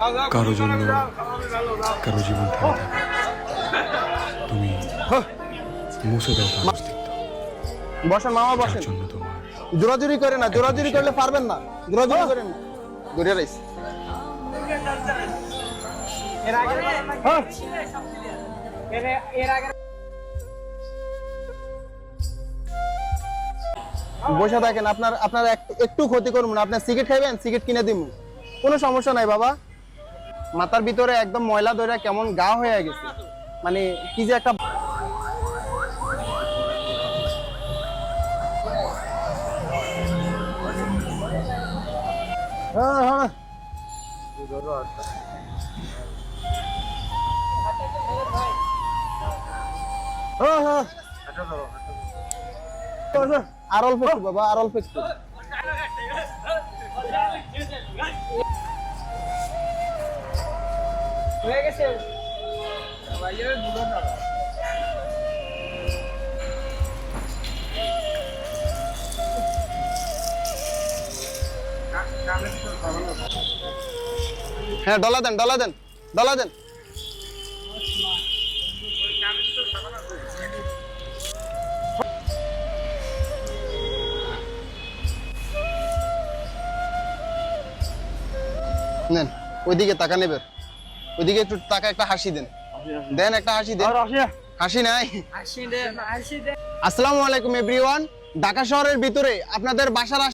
কারো জন্য কারো জীবন থেমে থাকে। তুমি মুছে দাও তার অস্তিত্ব। বসেন মামা তার বসেন। জন্য তোমার জোরাজুরি করে না, জোরাজুরি করলে পারবেন না। জোরাজুরি করেন না। দৌড়ে রাইস। বসে থাকেন, আপনার একটু ক্ষতি করবো না। আপনার সিগারেট খাইবেন, সিগারেট কিনে দিব, কোনো সমস্যা নাই বাবা। মাথার ভিতরে একদম ময়লা ধরে কেমন গা হয়ে গেছে, মানে কি যে একটা। হ্যাঁ হ্যাঁ হ্যাঁ হ্যাঁ। আর অল্প একটু বাবা, আর অল্প একটু। হয়ে গেছে হ্যাঁ ডলা দেন, ডলা দেন, ডলা দেন। নেন, ওইদিকে টাকা নেবেন, ওইদিকে একটু টাকা, একটা হাসি দেন, দেন একটা হাসি দেন। হাসি নাই। আসসালামু আলাইকুম এভরিওয়ান। ঢাকা শহরের ভিতরে আপনাদের বাসার